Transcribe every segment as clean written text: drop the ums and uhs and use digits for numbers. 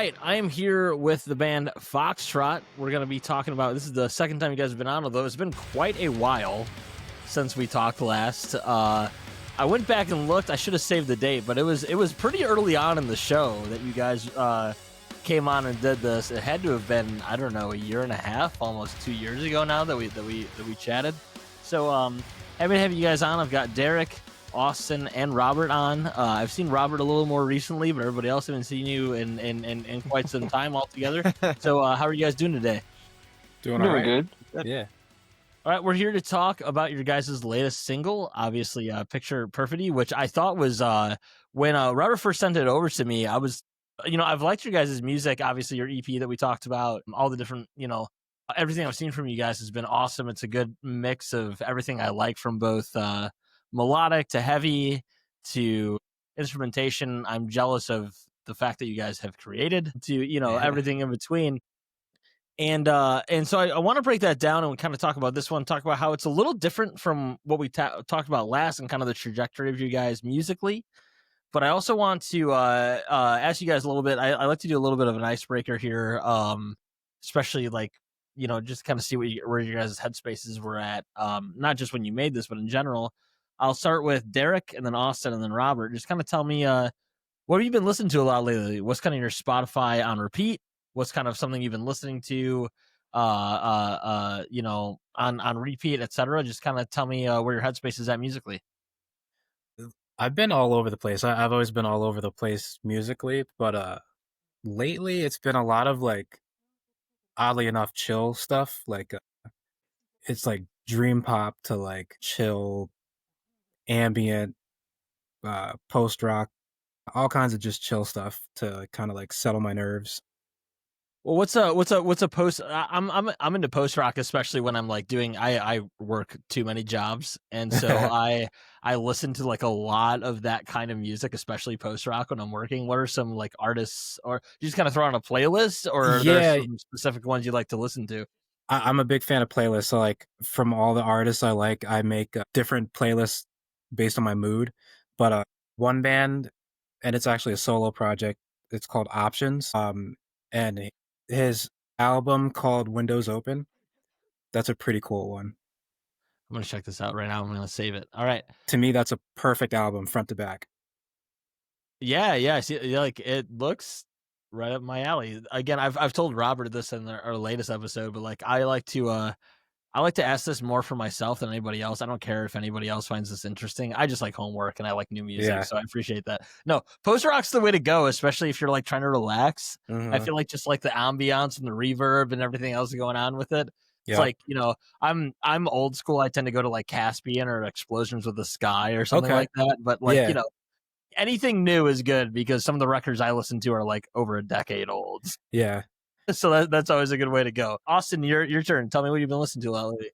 right, I am here with the band Fauxtrot. We're going to be talking about, this is the second time you guys have been on, although it's been quite a while since we talked last. I went back and looked. I should have saved the date, but it was pretty early on in the show that you guys came on and did this. It had to have been, I don't know, a year and a half, almost 2 years ago now that we chatted. So happy to have you guys on. I've got Derek, Austin, and Robert on. I've seen Robert a little more recently, but everybody else haven't seen you in quite some time altogether. So how are you guys doing today? Doing all right. Good. Yeah. All right, we're here to talk about your guys' latest single, obviously, Picture Perfidy, which I thought was, when Robert first sent it over to me, I was, I've liked your guys' music, obviously your EP that we talked about, all the different, everything I've seen from you guys has been awesome. It's a good mix of everything I like from both melodic to heavy to instrumentation. I'm jealous of the fact that you guys have created to, everything in between. And so I want to break that down and kind of talk about this one, talk about how it's a little different from what we talked about last and kind of the trajectory of you guys musically. But I also want to ask you guys a little bit. I like to do a little bit of an icebreaker here, especially like, just kind of see where your guys' headspaces were at, not just when you made this, but in general. I'll start with Derek and then Austin and then Robert. Just kind of tell me, what have you been listening to a lot lately? What's kind of your Spotify on repeat? What's kind of something you've been listening to, on repeat, etc. Just kind of tell me where your headspace is at musically. I've been all over the place. I've always been all over the place musically, but lately it's been a lot of like, oddly enough, chill stuff. Like it's like dream pop to like chill, ambient, post rock, all kinds of just chill stuff to kind of like settle my nerves. Well, what's a post? I'm into post rock, especially when I'm like doing. I work too many jobs, and so I listen to like a lot of that kind of music, especially post rock when I'm working. What are some like artists, or you just kind of throw on a playlist, or are there some specific ones you like to listen to? I'm a big fan of playlists. So like from all the artists I like, I make different playlists based on my mood. But one band, and it's actually a solo project. It's called Options. And his album called Windows Open. That's a pretty cool one. I'm going to check this out right now. I'm going to save it. All right. To me, that's a perfect album front to back. Yeah. I see. Like it looks right up my alley. Again, I've told Robert this in our latest episode, but like I like to ask this more for myself than anybody else. I don't care if anybody else finds this interesting. I just like homework and I like new music, so I appreciate that. No, post rock's the way to go, especially if you're like trying to relax. I feel like just like the ambiance and the reverb and everything else going on with it. It's like, I'm old school. I tend to go to like Caspian or Explosions of the Sky or something like that. But like, anything new is good because some of the records I listen to are like over a decade old. Yeah. So that's always a good way to go. Austin, your turn. Tell me what you've been listening to lately.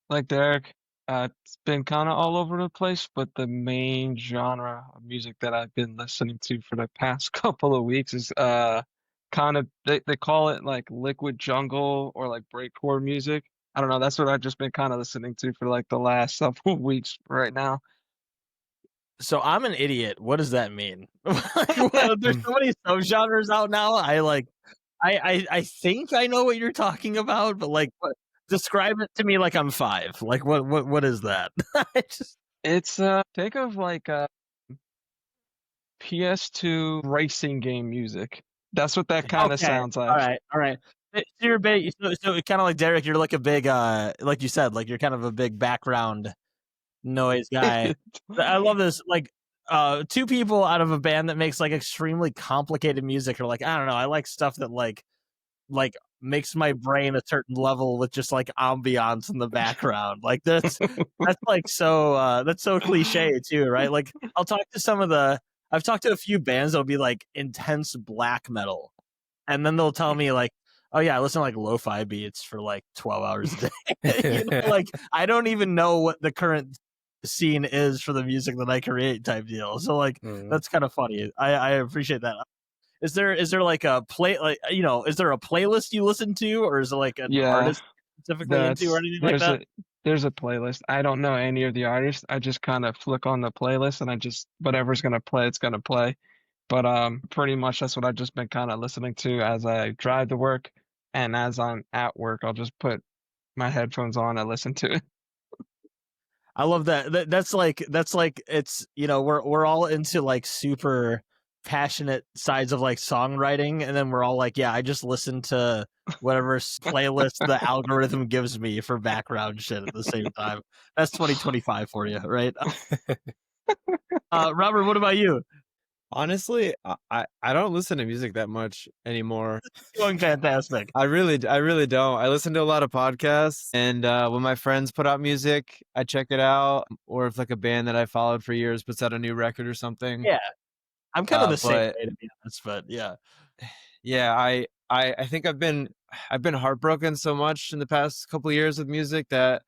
Like Derek, it's been kind of all over the place, but the main genre of music that I've been listening to for the past couple of weeks is kind of they call it like liquid jungle or like breakcore music. I don't know. That's what I've just been kind of listening to for like the last couple of weeks right now. So I'm an idiot. What does that mean? There's so many subgenres out now. I think I know what you're talking about, but like, describe it to me like I'm 5. Like, what is that? It's think of like a PS2 racing game music. That's what that kind of sounds like. All right. So you're big. So kind of like Derek. You're like a big, like you said, like you're kind of a big background noise guy. I love this. Like, 2 people out of a band that makes like extremely complicated music are like, I don't know. I like stuff that like makes my brain a certain level with just like ambiance in the background. Like that's like so that's so cliche too, right? Like I've talked to a few bands that'll be like intense black metal, and then they'll tell me like, oh yeah, I listen to like lo-fi beats for like 12 hours a day. Like I don't even know what the current scene is for the music that I create type deal. So like that's kind of funny. I appreciate that. Is there like a is there a playlist you listen to, or is it like an artist specifically into or anything like that? There's a playlist. I don't know any of the artists. I just kind of flick on the playlist and I just whatever's gonna play, it's gonna play. But pretty much that's what I've just been kind of listening to as I drive to work, and as I'm at work, I'll just put my headphones on and listen to it. I love that. That's like it's we're all into like super passionate sides of like songwriting, and then we're all like, yeah, I just listen to whatever playlist the algorithm gives me for background shit at the same time. That's 2025 for you, right? Robert, what about you? Honestly, I don't listen to music that much anymore. Doing fantastic. I really don't. I listen to a lot of podcasts, and when my friends put out music, I check it out, or if like a band that I followed for years puts out a new record or something. Yeah, I'm kind of the same But way, to be honest, but yeah. yeah, I think I've been heartbroken so much in the past couple of years with music that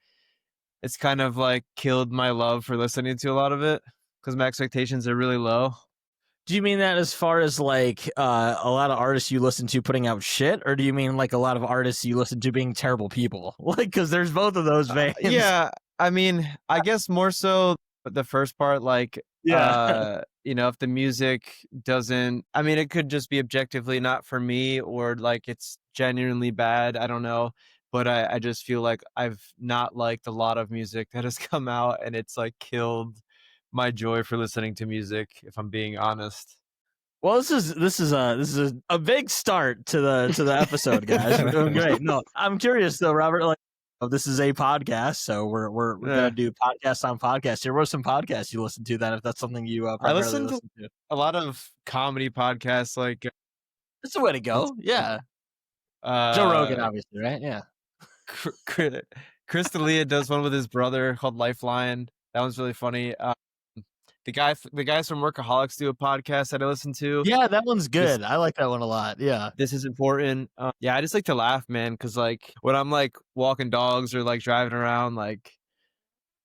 it's kind of like killed my love for listening to a lot of it because my expectations are really low. Do you mean that as far as like a lot of artists you listen to putting out shit, or do you mean like a lot of artists you listen to being terrible people? Like, because there's both of those veins. Yeah, I mean, I guess more so the first part, like, Yeah. if the music doesn't, I mean, it could just be objectively not for me, or like it's genuinely bad. I don't know. But I just feel like I've not liked a lot of music that has come out, and it's like killed my joy for listening to music, if I'm being honest. Well, this is a big start to the episode, guys. We're doing great. No, I'm curious though, Robert. Like, this is a podcast, so we're gonna Yeah. do podcasts on podcasts here. What are some podcasts you listen to then, if that's something you I primarily listen to listen to? a lot of comedy podcasts, like, That's the way to what's go. Yeah, Joe Rogan, uh obviously, right? Yeah. Chris D'Elia does one with his brother called Lifeline. That one's really funny. The guys from Workaholics do a podcast that I listen to. Yeah, that one's This good. I like that one a lot. Yeah. this is important. Yeah, I just like to laugh, man, because like when I'm like walking dogs or like driving around, like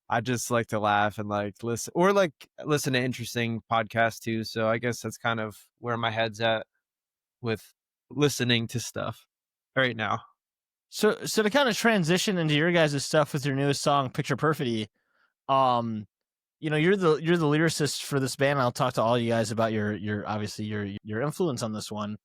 I just like to laugh and like listen to interesting podcasts too. So I guess that's kind of where my head's at with listening to stuff right now. So to kind of transition into your guys' stuff with your newest song, Picture Perfidy, um, you're the lyricist for this band. I'll talk to all you guys about your obviously your influence on this one.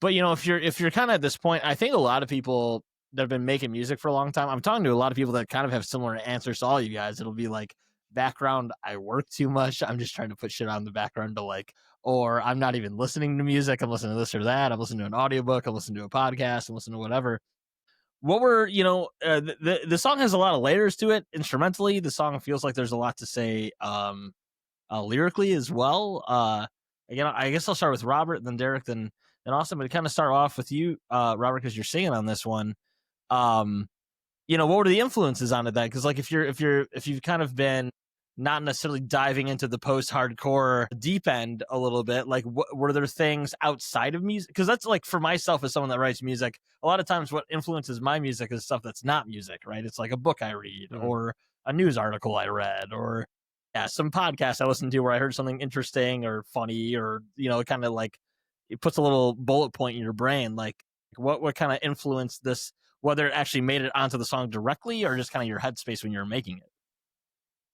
But if you're kind of at this point, I think a lot of people that have been making music for a long time, I'm talking to a lot of people that kind of have similar answers to all you guys. It'll be like background, I work too much. I'm just trying to put shit on the background to like, or I'm not even listening to music. I'm listening to this or that. I'm listening to an audiobook. I'm listening to a podcast. I'm listening to whatever. What were the song has a lot of layers to it instrumentally. The song feels like there's a lot to say lyrically as well. Again, I guess I'll start with Robert, then Derek, then Austin. But to kind of start off with you, Robert, because you're singing on this one. Um, what were the influences on it then? Because like if you've kind of been not necessarily diving into the post-hardcore deep end a little bit, like what were there things outside of music? Because that's like for myself as someone that writes music, a lot of times what influences my music is stuff that's not music, right? It's like a book I read Mhm. or a news article I read or yeah, some podcast I listened to where I heard something interesting or funny or kind of like it puts a little bullet point in your brain. Like what kind of influenced this, whether it actually made it onto the song directly or just kind of your headspace when you were making it.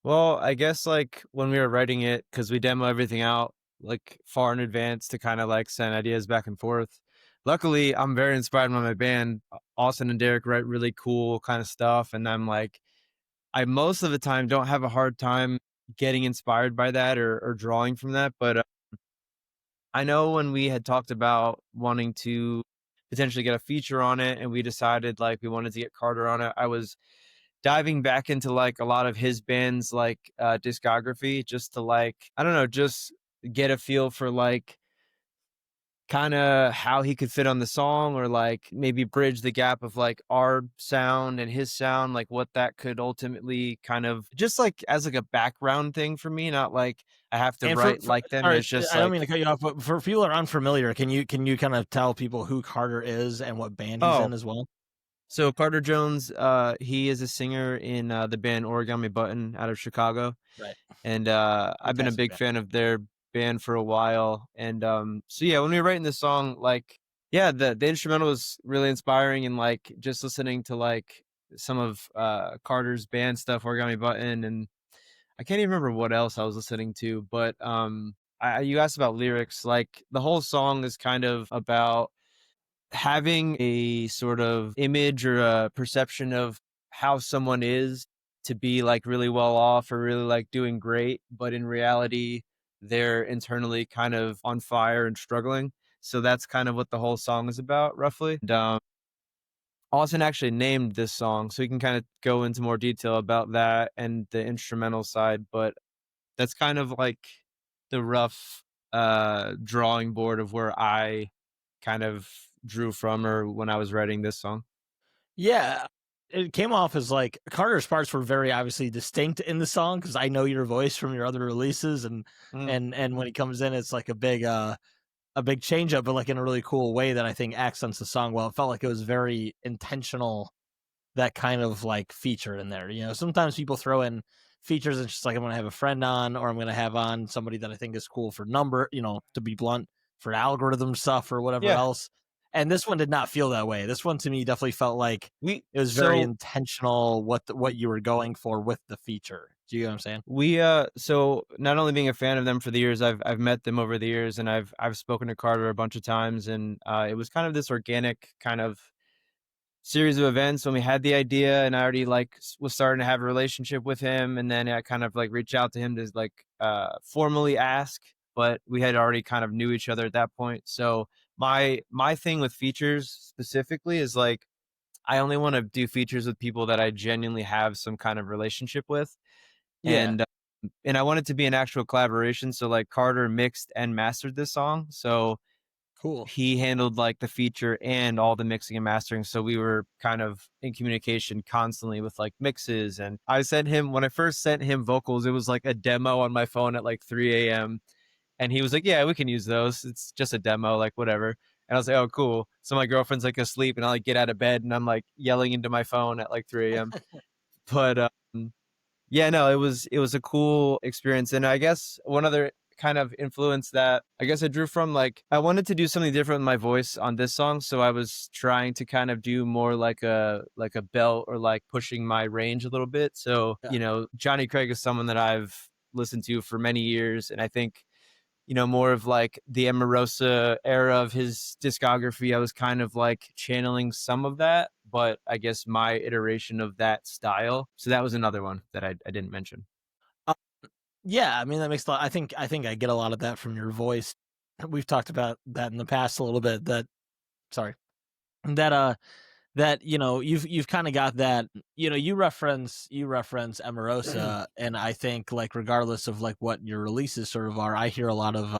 Well, I guess like when we were writing it, because we demo everything out like far in advance to kind of like send ideas back and forth. Luckily, I'm very inspired by my band. Austin and Derek write really cool kind of stuff, and I'm like, I most of the time don't have a hard time getting inspired by that or drawing from that. But I know when we had talked about wanting to potentially get a feature on it, and we decided like we wanted to get Carter on it, I was diving back into like a lot of his band's like discography just to like I don't know, just get a feel for like kind of how he could fit on the song, or like maybe bridge the gap of like our sound and his sound, like what that could ultimately kind of just like as like a background thing for me, not like I have to And write like them. sorry, It's just I don't mean like, to cut you off, but for people that are unfamiliar, can you kind of tell people who Carter is and what band he's oh, in as well? so Carter Jones, he is a singer in the band Origami Button out of Chicago. Right. And I've been a Fantastic big band. fan of their band for a while. And so yeah, when we were writing this song, like yeah, the instrumental was really inspiring, and like just listening to like some of Carter's band stuff, Origami Button, and I can't even remember what else I was listening to, but you asked about lyrics. Like the whole song is kind of about having a sort of image or a perception of how someone is to be like really well off or really like doing great, but in reality, they're internally kind of on fire and struggling. So that's kind of what the whole song is about, roughly. And, Austin actually named this song, so we can kind of go into more detail about that and the instrumental side. But that's kind of like the rough drawing board of where I kind of drew from or when I was writing this song. Yeah, it came off as like Carter's parts were very obviously distinct in the song because I know your voice from your other releases, and Mm. when he comes in, it's like a big change up, but like in a really cool way that I think accents the song well. It felt like it was very intentional, that kind of like feature in there. You know, sometimes people throw in features and just like I'm gonna have a friend on, or I'm gonna have on somebody that I think is cool for number, you know, to be blunt, for algorithm stuff or whatever Yeah, else. And this one did not feel that way. This one to me definitely felt like we it was very so intentional what you were going for with the feature. Do you know what I'm saying? we so not only being a fan of them for the years, I've met them over the years, and I've spoken to Carter a bunch of times, and it was kind of this organic kind of series of events when we had the idea, and I already like was starting to have a relationship with him, and then I kind of like reached out to him to like formally ask, but we had already kind of knew each other at that point. So my thing with features specifically is like I only want to do features with people that I genuinely have some kind of relationship with, Yeah, and I want it to be an actual collaboration. So like Carter mixed and mastered this song, so cool. he handled like the feature and all the mixing and mastering. So we were kind of in communication constantly with like mixes. And I sent him, when I first sent him vocals, it was like a demo on my phone at like 3 a.m. And he was like, yeah, we can use those. It's just a demo, like whatever. And I was like, oh, cool. So my girlfriend's like asleep and I like get out of bed and I'm like yelling into my phone at like 3 a.m. But yeah, no, it was a cool experience. And I guess one other kind of influence that I guess I drew from, like I wanted to do something different with my voice on this song. So I was trying to kind of do more like a belt or like pushing my range a little bit. So, Yeah, you know, Johnny Craig is someone that I've listened to for many years. And I think, you know, more of like the Emerosa era of his discography, I was kind of like channeling some of that, but I guess my iteration of that style. So that was another one that I didn't mention. uh, yeah. I mean, that makes a lot. I think I get a lot of that from your voice. We've talked about that in the past a little bit. That sorry, that that you know you've kind of got that, you know, you reference Emerosa, and I think like regardless of like what your releases sort of are, I hear a lot of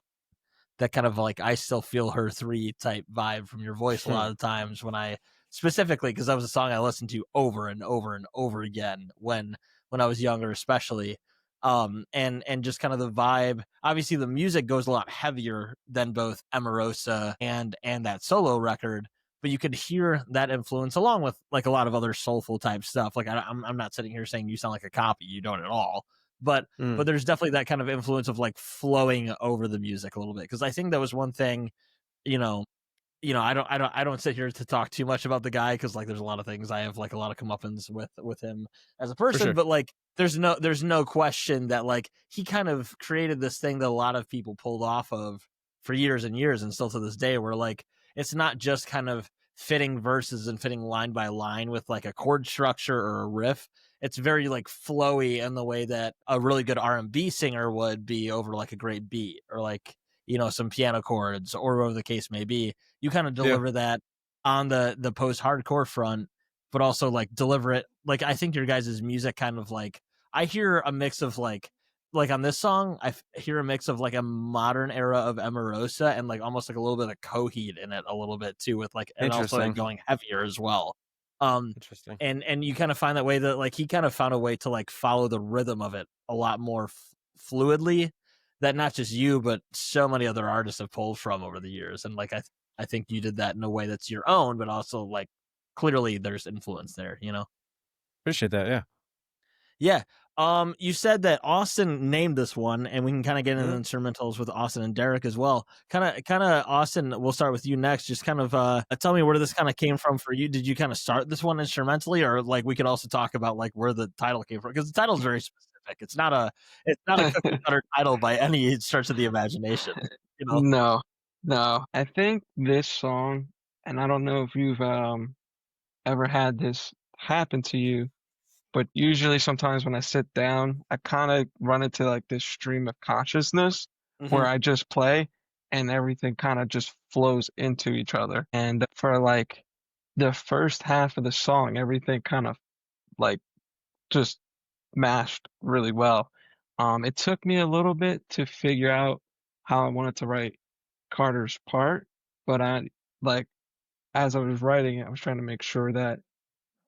that kind of like I still feel her three type vibe from your voice a lot of times when I specifically because that was a song I listened to over and over and over again when I was younger, especially. And just kind of the vibe. Obviously, the music goes a lot heavier than both Emerosa and that solo record, but you could hear that influence along with like a lot of other soulful type stuff. Like I'm not sitting here saying you sound like a copy, you don't at all, but Mm, there's definitely that kind of influence of like flowing over the music a little bit because I think that was one thing, you know, I don't sit here to talk too much about the guy because like there's a lot of things I have like a lot of comeuppance with him as a for person, sure. but like there's no question that like he kind of created this thing that a lot of people pulled off of for years and years and still to this day where like it's not just kind of fitting verses and fitting line by line with like a chord structure or a riff. It's very like flowy in the way that a really good R&B singer would be over like a great beat or like, you know, some piano chords or whatever the case may be. You kind of Yeah. deliver that on the post hardcore front, but also like deliver it like I think your guys' music kind of like I hear a mix of like on this song hear a mix of like a modern era of Emerosa and like almost like a little bit of Coheed in it a little bit too with like and also like Interesting. going heavier as well. Um Interesting. and you kind of find that way that like he kind of found a way to like follow the rhythm of it a lot more fluidly that not just you but so many other artists have pulled from over the years, and like I think you did that in a way that's your own but also like clearly there's influence there, you know. Appreciate that. Yeah. Yeah. You said that Austin named this one, and we can kind of get into Mhm. instrumentals with Austin and Derek as well. Kind of Austin, we'll start with you next. Just kind of tell me where this kind of came from for you. Did you kind of start this one instrumentally, or like we could also talk about like where the title came from because the title is very specific. perfect. It's not a cookie cutter title by any stretch of the imagination. You know? No, no. I think this song, and I don't know if you've ever had this happen to you, but usually sometimes when I sit down, I kind of run into like this stream of consciousness where Mhm. I just play and everything kind of just flows into each other. And for like the first half of the song, everything kind of like just mashed really well. It took me a little bit to figure out how I wanted to write Carter's part, but I like as I was writing it, I was trying to make sure that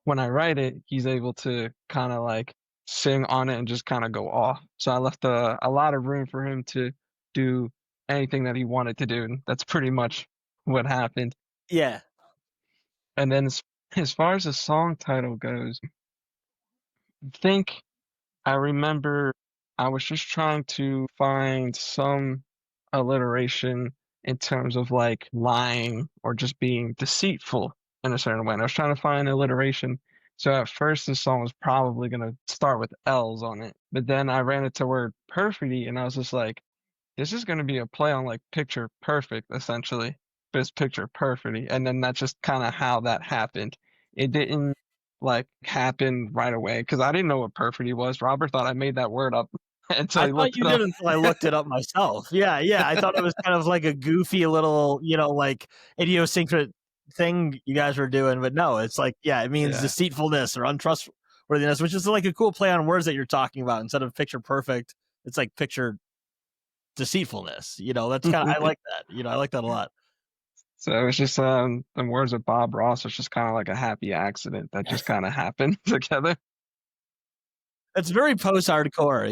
when I write it, he's able to kind of like sing on it and just kind of go off. So I left a lot of room for him to do anything that he wanted to do, and that's pretty much what happened. Yeah. And then as far as the song title goes, I think I remember I was just trying to find some alliteration in terms of like lying or just being deceitful in a certain way. And I was trying to find alliteration. So at first the song was probably gonna start with L's on it. But then I ran into word perfidy and I was just like, this is gonna be a play on like picture perfect essentially. But it's picture perfidy. And then that's just kinda how that happened. It didn't like happen right away because I didn't know what perfidy was. Robert thought I made that word up until I he thought looked you it did up. until I looked it up myself. Yeah, yeah. I thought it was kind of like a goofy little, like idiosyncratic thing you guys were doing, but no, it's like, yeah, it means Yeah. deceitfulness or untrustworthiness, which is like a cool play on words that you're talking about. Instead of picture perfect, it's like picture deceitfulness. That's kind of I like that. I like that a lot. So it's just the words of Bob Ross, it's just kind of like a happy accident that just kind of happened together. It's very post-hardcore,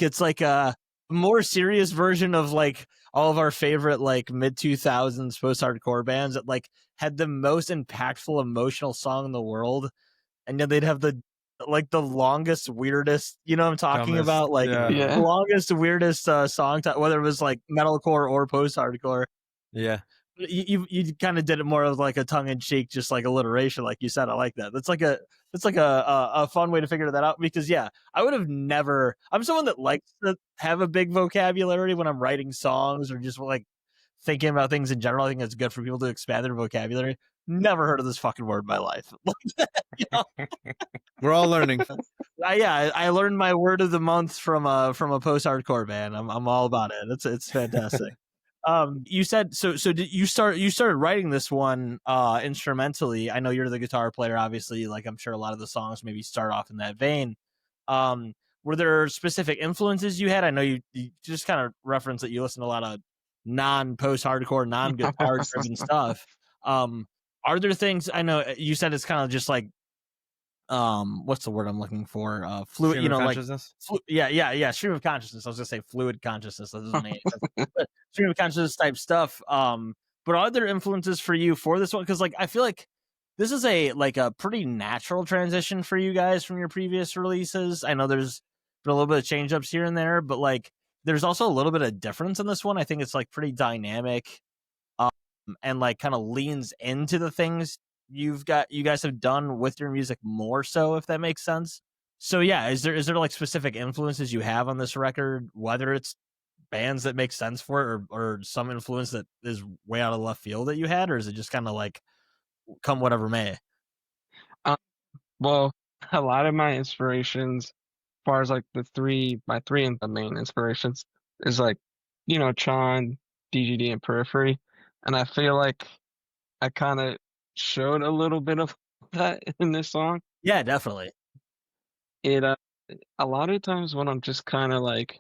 it's like a more serious version of like all of our favorite like mid-2000s post-hardcore bands that like had the most impactful emotional song in the world, and then they'd have the longest, weirdest, you know what I'm talking Dumbest. about? Like Yeah. the Yeah. longest, weirdest song, whether it was like metalcore or post-hardcore. Yeah. You kind of did it more of like a tongue in cheek, just like alliteration, like you said. I like that. That's like a fun way to figure that out because yeah, I would have never. I'm someone that likes to have a big vocabulary when I'm writing songs or just like thinking about things in general. I think it's good for people to expand their vocabulary. Never heard of this fucking word in my life. You know? We're all learning. I learned my word of the month from a post hardcore band. I'm all about it. It's fantastic. You said so did you started writing this one instrumentally. I know you're the guitar player, obviously, like I'm sure a lot of the songs maybe start off in that vein. um were there specific influences you had? I know you just kind of referenced that you listen to a lot of non post hardcore, non guitar driven stuff. um are there things, I know you said it's kind of just like what's the word I'm looking for, fluid, Stream of like consciousness. yeah, stream of consciousness. I was gonna say fluid consciousness, that doesn't make any sense, but stream of consciousness type stuff. But are there influences for you for this one? Because like I feel like this is a pretty natural transition for you guys from your previous releases. I know there's been a little bit of change ups here and there, but like there's also a little bit of difference in this one. I think it's like pretty dynamic, um, and like kind of leans into the things you guys have done with your music more so, if that makes sense. So yeah, is there like specific influences you have on this record, whether it's bands that make sense for it, or some influence that is way out of left field that you had, or is it just kind of like come whatever may? Um, well, a lot of my inspirations, as far as like my three and the main inspirations is like, Chon, DGD, and Periphery. And I feel like I kind of showed a little bit of that in this song. Yeah, definitely. It a lot of times when I'm just kind of like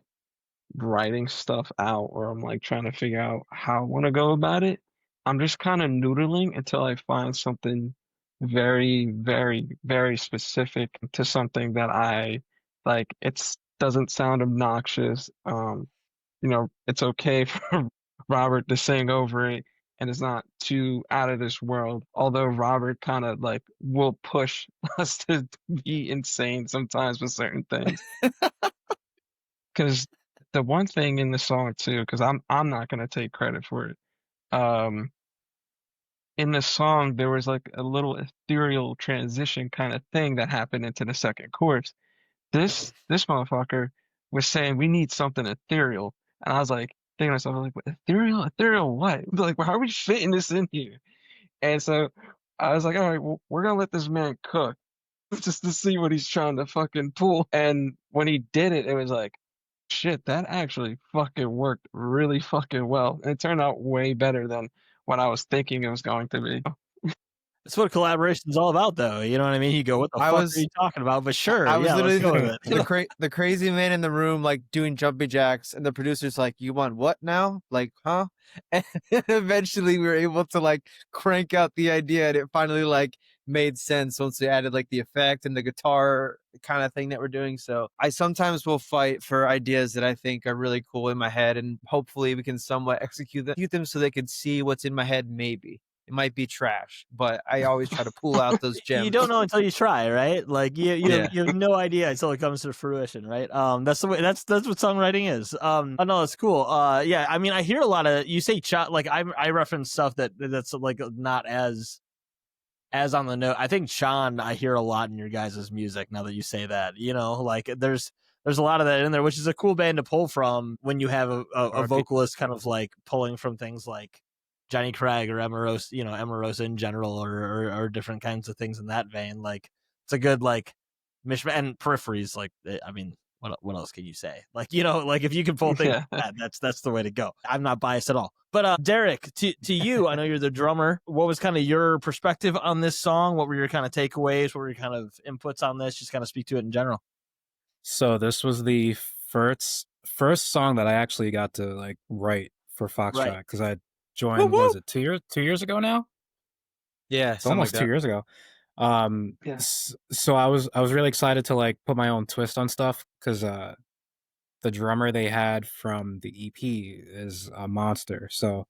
writing stuff out or I'm like trying to figure out how I want to go about it, I'm just kind of noodling until I find something very, very, very specific to something that I like. It doesn't sound obnoxious. It's okay for Robert to sing over it and it's not too out of this world. Although Robert kind of like will push us to be insane sometimes with certain things. Because the one thing in the song too, because I'm not gonna take credit for it. Um, in the song there was like a little ethereal transition kind of thing that happened into the second chorus, this motherfucker was saying we need something ethereal, and I was like thinking to myself, like, what, ethereal what? Like, how are we fitting this in here? And so I was like, all right, well, we're gonna let this man cook just to see what he's trying to fucking pull. And when he did it, it was like, shit, that actually fucking worked really fucking well. And it turned out way better than what I was thinking it was going to be. That's what collaboration's all about, though. You know what I mean? You go, "What the I fuck are was you talking about?" But sure, I was yeah, let's literally go with it. the crazy man in the room, like doing jumping jacks, and the producer's like, "You want what now?" Like, huh? And eventually, we were able to like crank out the idea, and it finally like made sense once we added like the effect and the guitar kind of thing that we're doing. So I sometimes will fight for ideas that I think are really cool in my head, and hopefully we can somewhat execute them so they can see what's in my head. Maybe it might be trash, but I always try to pull out those You gems. don't know until you try, right? Like Yeah. you have no idea until it comes to fruition, right? That's the way. That's what songwriting is. Oh no, it's cool. Yeah, I mean, I hear a lot of you say chat. Like I reference stuff that's like not as on the note. I think Sean, I hear a lot in your guys' music now that you say that. You know, like there's a lot of that in there, which is a cool band to pull from when you have a vocalist kind of like pulling from things like Johnny Craig or Emarosa, Emarosa in general, or different kinds of things in that vein. Like it's a good like mishmash and peripheries. Like I mean, what else can you say? Like like if you can pull things Yeah. like that, that's the way to go. I'm not biased at all. But Derek, to you, I know you're the drummer. What was kind of your perspective on this song? What were your kind of takeaways? What were your kind of inputs on this? Just kind of speak to it in general. So this was the first song that I actually got to like write for Right. Fauxtrot because I Woo joined. woo. Was it 2 years ago now? Yeah, It's something like almost two that. years ago. Yeah. So I was really excited to like put my own twist on stuff because the drummer they had from the EP is a monster. So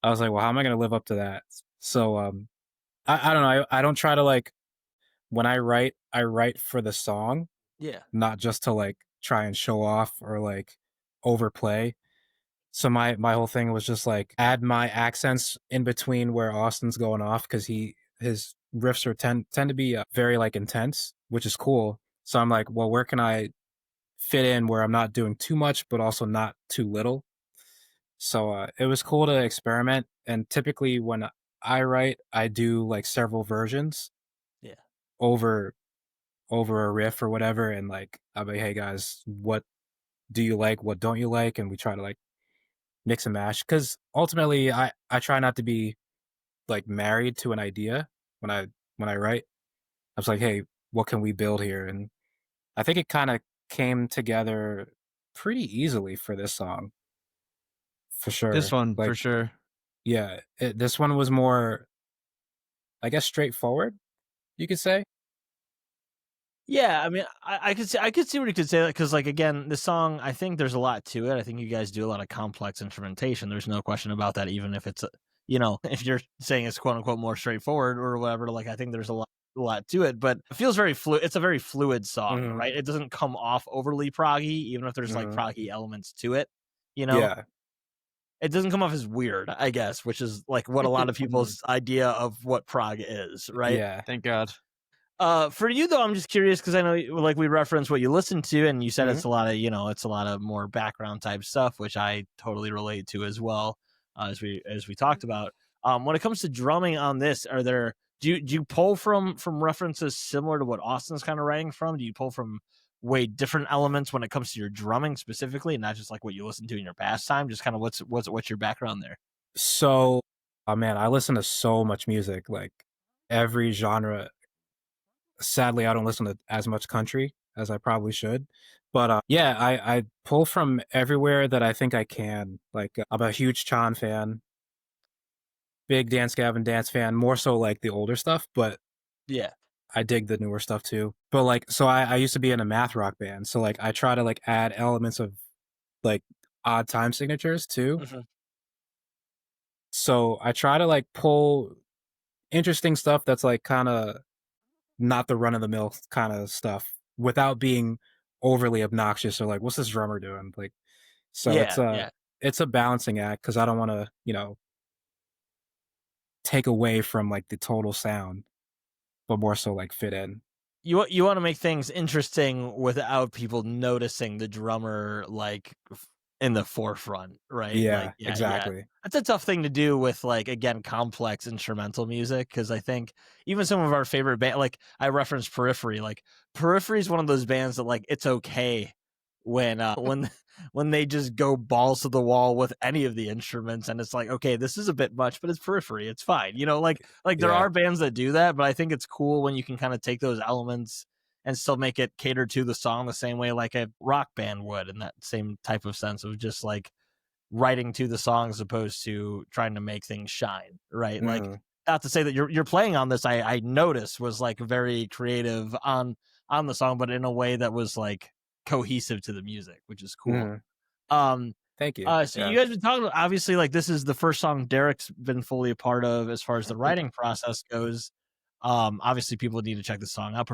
I was like, well, how am I gonna live up to that? So I don't know. I don't try to like when I write for the song, Yeah. not just to like try and show off or like overplay. So my whole thing was just like add my accents in between where Austin's going off because his riffs are tend to be very like intense, which is cool. So I'm like, well, where can I fit in where I'm not doing too much but also not too little? So it was cool to experiment. And typically when I write, I do like several versions Yeah. over over a riff or whatever, and like I'll be, hey guys, what do you like? What don't you like? And we try to like mix and mash because ultimately I try not to be like married to an idea when I write. I was like, hey, what can we build here? And I think it kind of came together pretty easily for this song, for This sure. one for Like, sure. yeah, this one was more, I guess, straightforward. You could say. Yeah, I mean, I could see what you could say that because, like, again, the song, I think there's a lot to it. I think you guys do a lot of complex instrumentation. There's no question about that. Even if it's, if you're saying it's quote unquote more straightforward or whatever, like, I think there's a lot to it. But it feels very fluid. It's a very fluid song, Hmm. right? It doesn't come off overly proggy, even if there's like Hmm. proggy elements to it. You know, Yeah. it doesn't come off as weird, I guess, which is like what a lot of people's idea of what prog is, right? Yeah. Thank God. For you though, I'm just curious because I know, like we referenced what you listen to, and you said Hmm. it's a lot of, it's a lot of more background type stuff, which I totally relate to as well, as we talked about. When it comes to drumming on this, do you pull from references similar to what Austin's kind of writing from? Do you pull from way different elements when it comes to your drumming specifically, and not just like what you listen to in your pastime? Just kind of what's your background there? So, oh man, I listen to so much music, like every genre. Sadly, I don't listen to as much country as I probably should. But yeah, I pull from everywhere that I think I can. Like I'm a huge Chan fan, big Dance Gavin Dance fan, more so like the older stuff, but Yeah. I dig the newer stuff too. But like, so I used to be in a math rock band, so like I try to like add elements of like odd time signatures too. Mhm. So I try to like pull interesting stuff that's like kind of not the run of the mill kind of stuff without being overly obnoxious or like, what's this drummer doing? Like, so Yeah, yeah. it's a balancing act because I don't want to, take away from like the total sound, but more so like fit in. you want to make things interesting without people noticing the drummer like in the forefront, right? Like, Yeah, yeah. exactly. That's a tough thing to do with, like, again, complex instrumental music, because I think even some of our favorite band, like I referenced Periphery, like Periphery is one of those bands that, like, it's okay when when they just go balls to the wall with any of the instruments, and it's like, okay, this is a bit much, but it's Periphery, it's fine, like there Yeah. are bands that do that, but I think it's cool when you can kind of take those elements and still make it cater to the song the same way like a rock band would, in that same type of sense of just like writing to the song as opposed to trying to make things shine, right? Like, Mhm. not to say that you're playing on this, I noticed was like very creative on the song, but in a way that was like cohesive to the music, which is cool. Mhm. Um, Thank you. so Yeah. you guys been talking, obviously, like this is the first song Derek's been fully a part of as far as the writing process goes. Obviously people need to check the song out.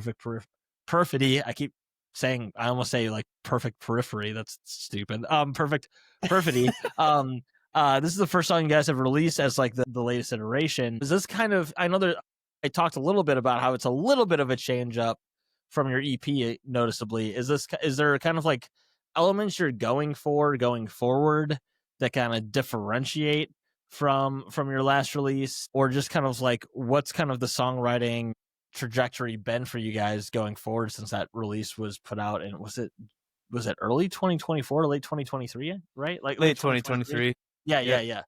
Perfidy. I keep saying, I almost say like perfect periphery. That's stupid. Perfect Perfidy. This is the first song you guys have released as like the latest iteration. Is this kind of, I know that I talked a little bit about how it's a little bit of a change up from your EP noticeably. Is there kind of like elements you're going for going forward that kind of differentiate from your last release, or just kind of like what's kind of the songwriting trajectory been for you guys going forward since that release was put out? And was it early 2024, late 2023, right? Like Late 2023. 2023. Yeah, Yeah. yeah.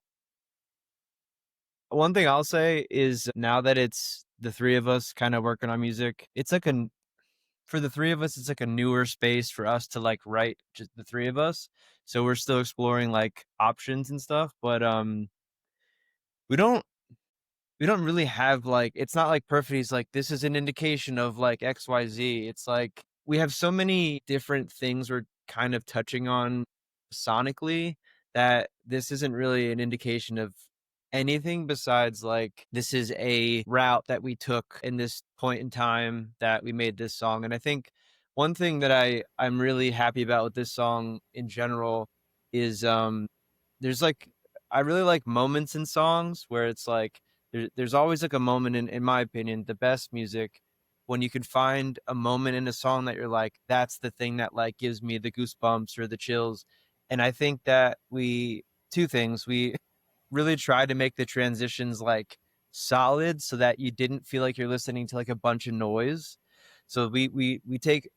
One thing I'll say is now that it's the three of us kind of working on music, it's like for the three of us, it's like a newer space for us to like write just the three of us. So we're still exploring like options and stuff, but we don't we don't really have like, it's not like Perfidy's like this is an indication of like XYZ. It's like we have so many different things we're kind of touching on sonically that this isn't really an indication of anything besides like this is a route that we took in this point in time that we made this song. And I think one thing that I'm really happy about with this song in general is there's like, I really like moments in songs where it's like there's always like a moment in my opinion, the best music, when you can find a moment in a song that you're like, that's the thing that like gives me the goosebumps or the chills. And I think that two things, we really tried to make the transitions like solid so that you didn't feel like you're listening to like a bunch of noise. So we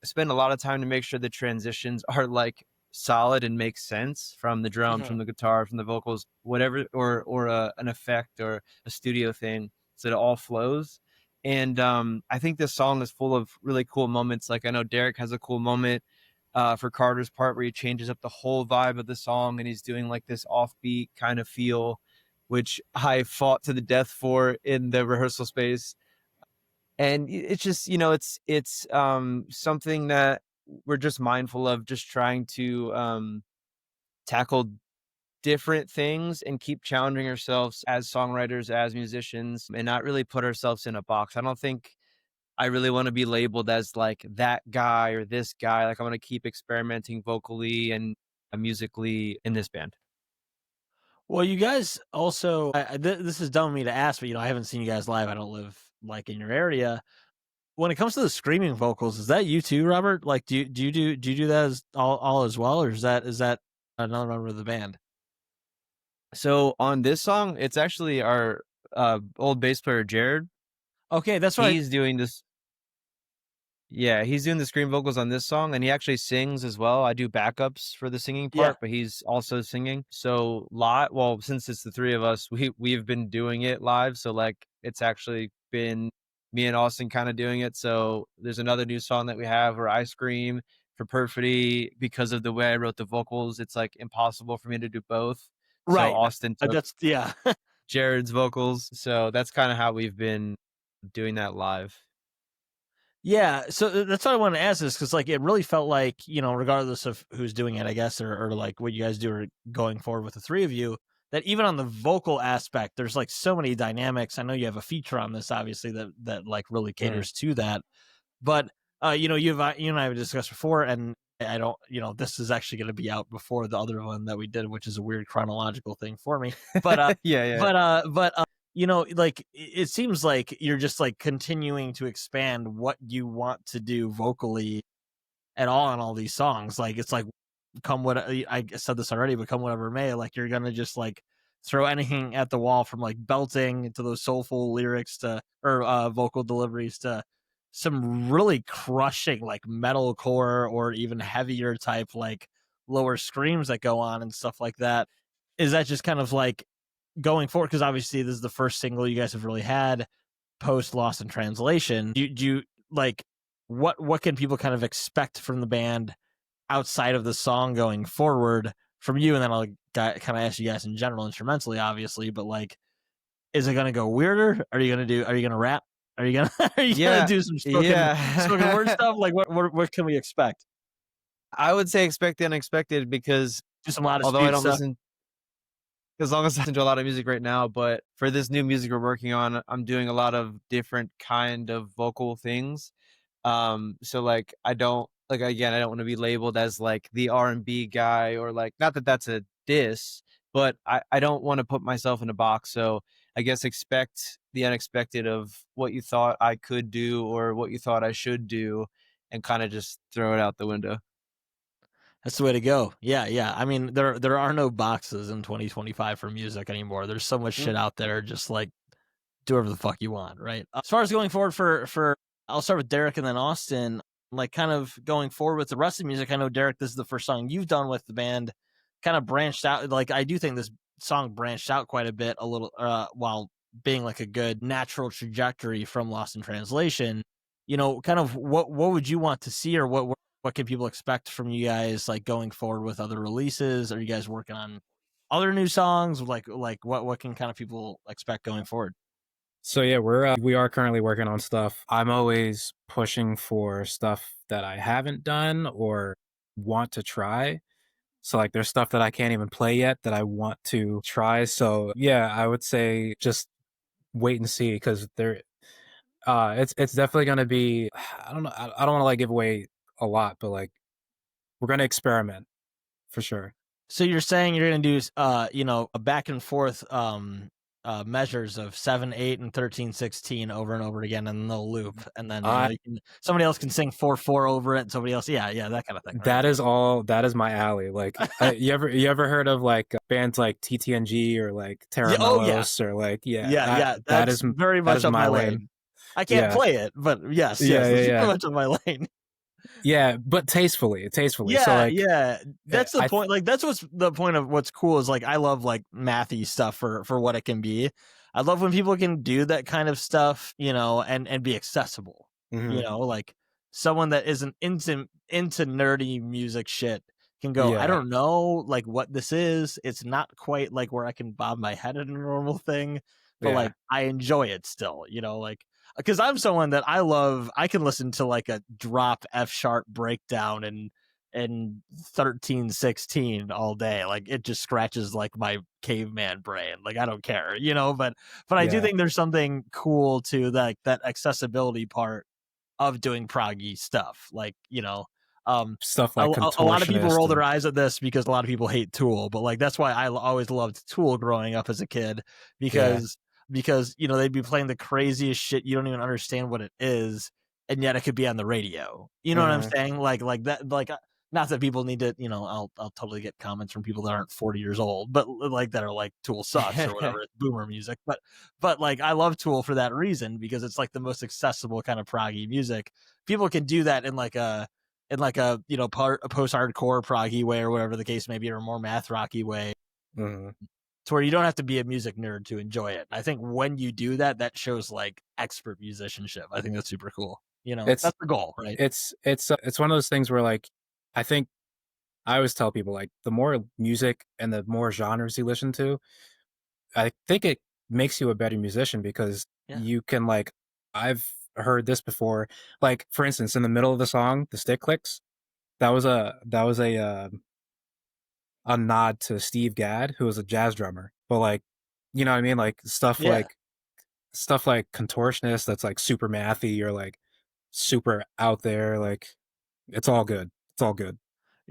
spend a lot of time to make sure the transitions are like solid and make sense from the drums, Mhm. from the guitar, from the vocals, whatever, or an effect or a studio thing, so it all flows. And I think this song is full of really cool moments. Like I know Derek has a cool moment for Carter's part where he changes up the whole vibe of the song and he's doing like this offbeat kind of feel, which I fought to the death for in the rehearsal space. And it's just, it's something that we're just mindful of, just trying to tackle different things and keep challenging ourselves as songwriters, as musicians, and not really put ourselves in a box. I don't think I really want to be labeled as like that guy or this guy. Like I want to keep experimenting vocally and musically in this band. Well, you guys also, this is dumb of me to ask, but I haven't seen you guys live. I don't live like in your area. When it comes to the screaming vocals, is that you too, Robert? Like, do you do that as all as well, or is that another member of the band? So on this song, it's actually our old bass player Jared. Okay, that's right. He's doing this. Yeah, he's doing the scream vocals on this song, and he actually sings as well. I do backups for the singing Yeah, part, but he's also singing. So live, well, since it's the three of us, we've been doing it live. So like, it's actually been me and Austin kind of doing it. So there's another new song that we have where I scream for Perfidy. Because of the way I wrote the vocals, it's like impossible for me to do both. So right. Austin took That's yeah. Jared's vocals. So that's kind of how we've been doing that live. Yeah, so that's what I wanted to ask this, because like it really felt like, regardless of who's doing it, I guess, or like what you guys do or going forward with the three of you, that even on the vocal aspect, there's like so many dynamics. I know you have a feature on this, obviously, that like really Mm. caters to that. But you and I have discussed before, and I don't, this is actually going to be out before the other one that we did, which is a weird chronological thing for me. But Yeah, yeah. but like it seems like you're just like continuing to expand what you want to do vocally at all on all these songs. Like it's like come what I said this already, but come whatever may, like you're gonna just like throw anything at the wall from like belting to those soulful lyrics to or vocal deliveries to some really crushing like metalcore or even heavier type like lower screams that go on and stuff like that. Is that just kind of like going forward? Because obviously this is the first single you guys have really had post Lost in Translation. Do you like what can people kind of expect from the band outside of the song going forward from you? And then I'll kind of ask you guys in general instrumentally, obviously, but like, is it going to go weirder? Are you going to rap? Are you going to, are you going Yeah, to do some spoken word yeah. stuff? Like what can we expect? I would say expect the unexpected because Do some lot of although I speed don't stuff. listen as long as I listen to a lot of music right now, but for this new music we're working on, I'm doing a lot of different kind of vocal things. So like I don't like again, I don't want to be labeled as like the R&B guy or like not that that's a diss, but I don't want to put myself in a box. So I guess expect the unexpected of what you thought I could do or what you thought I should do and kind of just throw it out the window. That's the way to go. Yeah, yeah. I mean, there are no boxes in 2025 for music anymore. There's so much shit out there. Just like do whatever the fuck you want, right? As far as going forward for I'll start with Derek and then Austin. Like kind of going forward with the rest of the music. I know Derek, this is the first song you've done with the band. Kind of branched out. Like I do think this song branched out quite a bit, a little while being like a good natural trajectory from Lost in Translation. Kind of what would you want to see, or what can people expect from you guys like going forward with other releases? Are you guys working on other new songs? Like what can kind of people expect going forward? So yeah, we are currently working on stuff. I'm always pushing for stuff that I haven't done or want to try. So like there's stuff that I can't even play yet that I want to try. So yeah, I would say just wait and see because it's definitely going to be I don't know, I don't want to like give away a lot, but like we're going to experiment for sure. So you're saying you're going to do, a back and forth measures of 7, 8, and 13, 16 over and over again, and they'll loop, and then somebody else can sing 4, 4 over it, and somebody else, yeah, that kind of thing. Right? That is my alley. Like, you ever heard of like bands like TTNG or like Terra Oh yeah, Melos or like yeah. that That's is very much up my lane. I can't Yeah. play it, but yes, Yeah, that's yeah. very much up my lane. Yeah, but tastefully. Yeah, So like, yeah. That's the I point. Like that's what's the point of what's cool is like I love like mathy stuff for what it can be. I love when people can do that kind of stuff, and be accessible. Mhm. Like someone that isn't into nerdy music shit can go, I Yeah. don't know like what this is. It's not quite like where I can bob my head at a normal thing, but Yeah. like I enjoy it still, like because I'm someone that I can listen to like a drop F sharp breakdown and 13, 16 all day. Like it just scratches like my caveman brain. Like I don't care, but I do Yeah. think there's something cool to that accessibility part of doing proggy stuff. Like, Stuff a, like a lot of people roll Contortionist their and eyes at this because a lot of people hate Tool, but like that's why I always loved Tool growing up as a kid yeah. because they'd be playing the craziest shit you don't even understand what it is, and yet it could be on the radio. You know what I'm Mhm. saying? Like that. Like not that people need to. I'll totally get comments from people that aren't 40 years old, but like that are like Tool sucks or whatever. It's boomer music, but like I love Tool for that reason because it's like the most accessible kind of proggy music. People can do that in like a post hardcore proggy way or whatever the case may be, or a more math rocky way, Mhm. to where you don't have to be a music nerd to enjoy it. I think when you do that, that shows like expert musicianship. I think that's super cool. It's That's the goal, right? it's one of those things where like I think I always tell people like the more music and the more genres you listen to, I think it makes you a better musician because Yeah. you can like I've heard this before. Like for instance, in the middle of the song, the stick clicks. That was a nod to Steve Gadd, who was a jazz drummer. But like, you know what I mean? Like Yeah. stuff like Contortionist that's like super mathy or like super out there. Like it's all good. It's all good.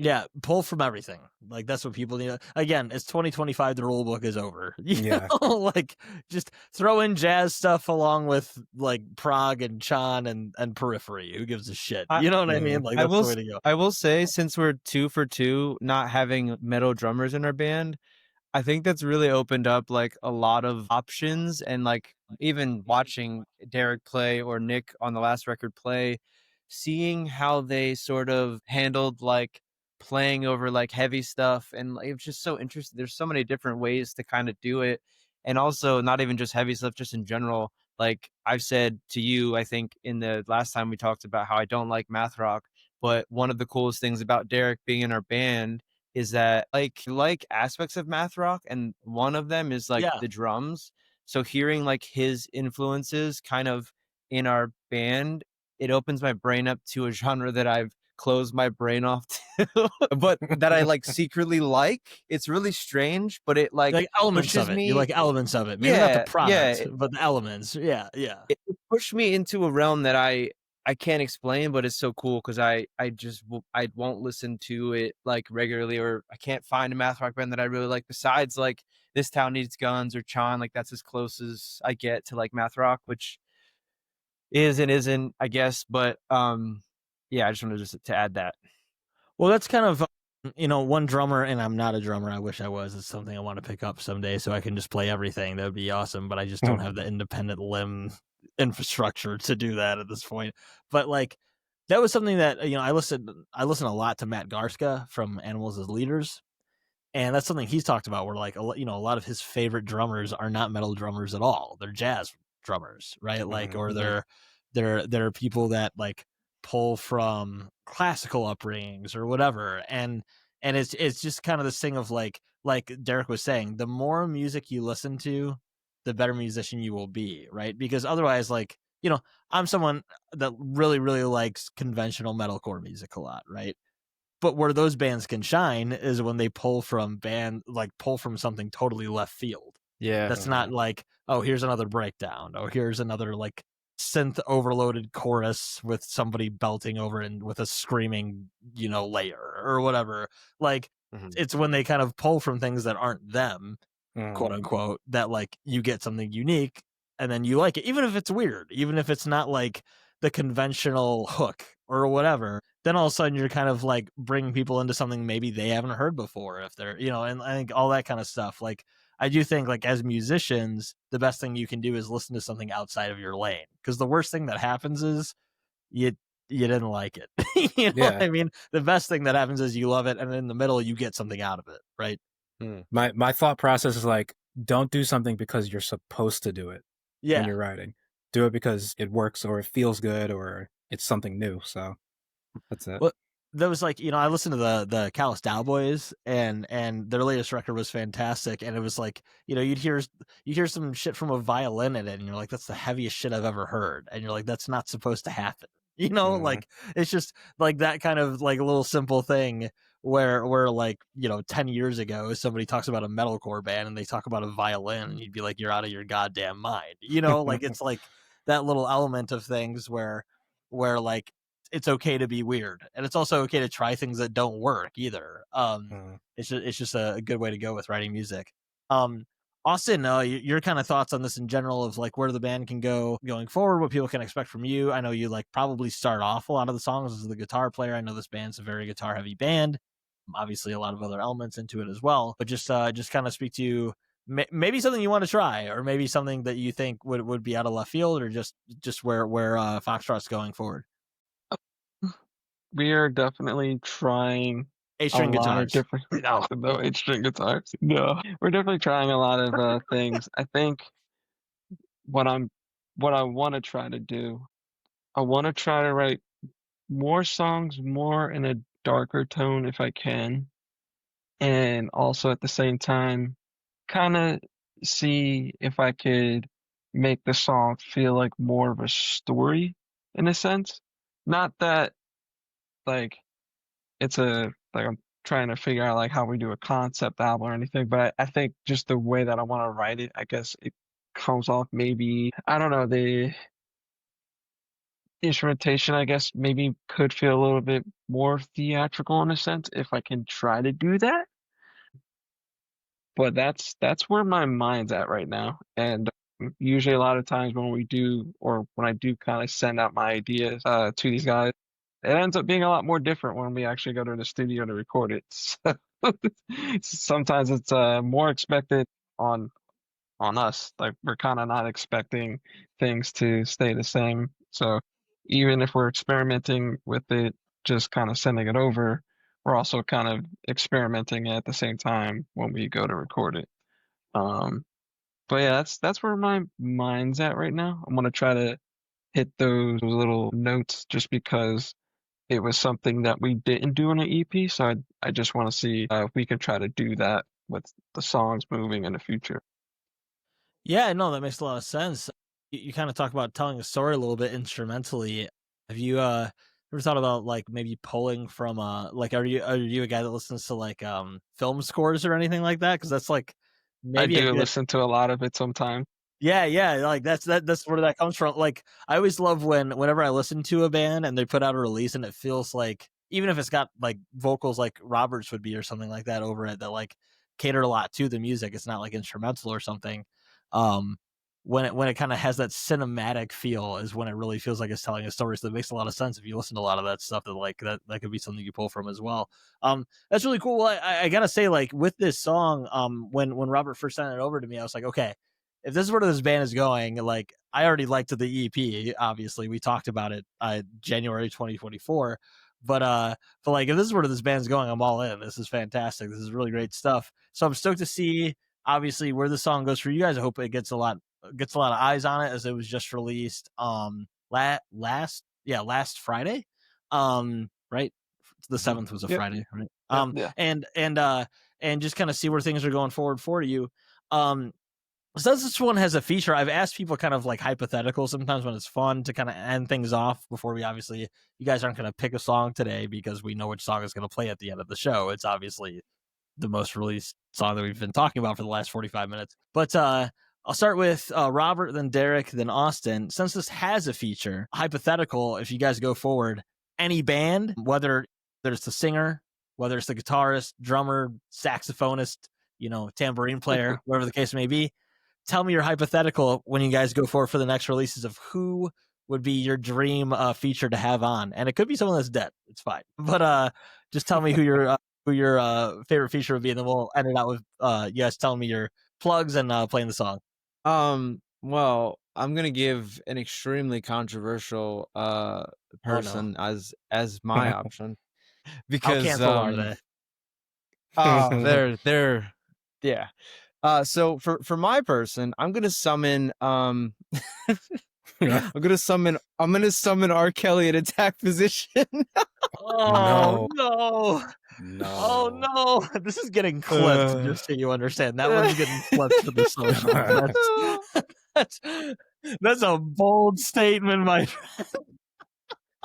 Yeah, pull from everything. Like that's what people need. Again, it's 2025. The rule book is over. Yeah. Like just throw in jazz stuff along with like prog and chan and periphery. Who gives a shit? I- You know what I mean? Like that's the way to go. I will say, since we're 2 for 2, not having metal drummers in our band, I think that's really opened up like a lot of options, and like even watching Derek play or Nick on the last record play, seeing how they sort of handled like playing over like heavy stuff, and like, it's just so interesting. There's so many different ways to kind of do it, and also not even just heavy stuff, just in general. Like I've said to you, I think in the last time we talked about how I don't like math rock, but one of the coolest things about Derek being in our band is that like aspects of math rock, and one of them is like Yeah. the drums. So hearing like his influences kind of in our band, it opens my brain up to a genre that I've closed my brain off to, but that I like secretly like. It's really strange, but it like elements pushes of it. You me. like elements of it. Maybe not the Yeah, product, but the elements. Yeah, yeah. it pushed me into a realm that I can't explain, but it's so cool because I just I won't listen to it like regularly, or I can't find a math rock band that I really like besides like This Town Needs Guns or Chan. Like that's as close as I get to like math rock, which is and isn't, I guess. But yeah, I just wanted to add that. Well, that's kind of one drummer, and I'm not a drummer. I wish I was. It's something I want to pick up someday, so I can just play everything. That would be awesome. But I just don't have the independent limb infrastructure to do that at this point. But like, that was something that I listen a lot to Matt Garska from Animals as Leaders, and that's something he's talked about. Where like a lot of his favorite drummers are not metal drummers at all. They're jazz drummers, right? Like, or they're people that like pull from classical upbringings or whatever, and it's just kind of this thing of like Derek was saying, the more music you listen to, the better musician you will be, right? Because otherwise, like, I'm someone that really really likes conventional metalcore music a lot, right? But where those bands can shine is when they pull from something totally left field. Yeah. That's not like, oh, here's another breakdown. Oh, here's another like synth overloaded chorus with somebody belting over and with a screaming, layer or whatever. Like, it's when they kind of pull from things that aren't them, quote unquote, that like you get something unique and then you like it, even if it's weird, even if it's not like the conventional hook or whatever. Then all of a sudden you're kind of like bringing people into something maybe they haven't heard before, if they're, and I think all that kind of stuff. Like, I do think like as musicians, the best thing you can do is listen to something outside of your lane, because the worst thing that happens is you didn't like it. You know what I mean? The best thing that happens is you love it, and in the middle you get something out of it, right? My thought process is like, don't do something because you're supposed to do it when you're writing. Do it because it works or it feels good or it's something new. So that's it. Well, that was like, I listened to the Callous Cowboys, and their latest record was fantastic, and it was like, you'd hear some shit from a violin in it, and you're like, that's the heaviest shit I've ever heard, and you're like, that's not supposed to happen. Like, it's just like that kind of like a little simple thing where like 10 years ago somebody talks about a metalcore band and they talk about a violin, and you'd be like, you're out of your goddamn mind. Like, it's like that little element of things where like it's okay to be weird, and it's also okay to try things that don't work either. It's just a good way to go with writing music. Austin, your kind of thoughts on this in general, of like where the band can go going forward, what people can expect from you. I know you like probably start off a lot of the songs as the guitar player. I know this band's a very guitar heavy band, obviously a lot of other elements into it as well, but just kind of speak to maybe something you want to try, or maybe something that you think would be out of left field, or just where Foxtrot's going forward. We are definitely trying a A-string lot guitars. of different no 8-string guitars. No. We're definitely trying a lot of things. I think what I want to try to do, I want to try to write more songs more in a darker tone if I can, and also at the same time kind of see if I could make the song feel like more of a story in a sense. Not that like it's I'm trying to figure out like how we do a concept album or anything, but I think just the way that I want to write it, I guess it comes off maybe, I don't know, instrumentation, I guess, maybe could feel a little bit more theatrical in a sense if I can try to do that. But that's where my mind's at right now. And usually a lot of times when we do, or when I do kind of send out my ideas to these guys, it ends up being a lot more different when we actually go to the studio to record it. So sometimes it's more expected on us. Like we're kind of not expecting things to stay the same. So even if we're experimenting with it, just kind of sending it over, we're also kind of experimenting at the same time when we go to record it. Um, but yeah, that's where my mind's at right now. I'm gonna try to hit those little notes just because it was something that we didn't do on an EP. So I just want to see if we can try to do that with the songs moving in the future. Yeah, no, that makes a lot of sense. You kind of talk about telling a story a little bit instrumentally. Have you ever thought about like maybe pulling from like are you a guy that listens to like film scores or anything like that? Because that's like I maybe a do good. listen to a lot of it sometimes. Yeah, yeah, like that's where that comes from. Like I always love whenever I listen to a band and they put out a release and it feels like even if it's got like vocals like Roberts would be or something like that over it that like cater a lot to the music. It's not like instrumental or something. Um when it kind of has that cinematic feel is when it really feels like it's telling a story. So it makes a lot of sense if you listen to a lot of that stuff that like that could be something you pull from as well. That's really cool. Well, I gotta say, like with this song, when Robert first sent it over to me, I was like, okay, if this is where this band is going, like I already liked the EP. Obviously, we talked about it January 2024. But like if this is where this band's going, I'm all in. This is fantastic. This is really great stuff. So I'm stoked to see obviously where the song goes for you guys. I hope it gets a lot of eyes on it as it was just released last Friday. Right? The 7th was a Yep. Friday, right? Yep. Yeah. And just kind of see where things are going forward for you. Since this one has a feature, I've asked people kind of like hypothetical sometimes when it's fun to kind of end things off before we obviously, you guys aren't going to pick a song today because we know which song is going to play at the end of the show. It's obviously the most released song that we've been talking about for the last 45 minutes. But I'll start with Robert, then Derek, then Austin. Since this has a feature, hypothetical, if you guys go forward, any band, whether there's the singer, whether it's the guitarist, drummer, saxophonist, tambourine player, whatever the case may be, tell me your hypothetical when you guys go forward for the next releases of who would be your dream feature to have on, and it could be someone that's dead. It's fine, but just tell me who your favorite feature would be, and then we'll end it out with you guys telling me your plugs and playing the song. Well, I'm gonna give an extremely controversial person as my option because How cancel are they? they're yeah. So for my person, I'm gonna summon I'm gonna summon R. Kelly in attack position. Oh no. No. Oh no, this is getting clipped, just so you understand. That one's getting clipped for the social. That's a bold statement, my friend.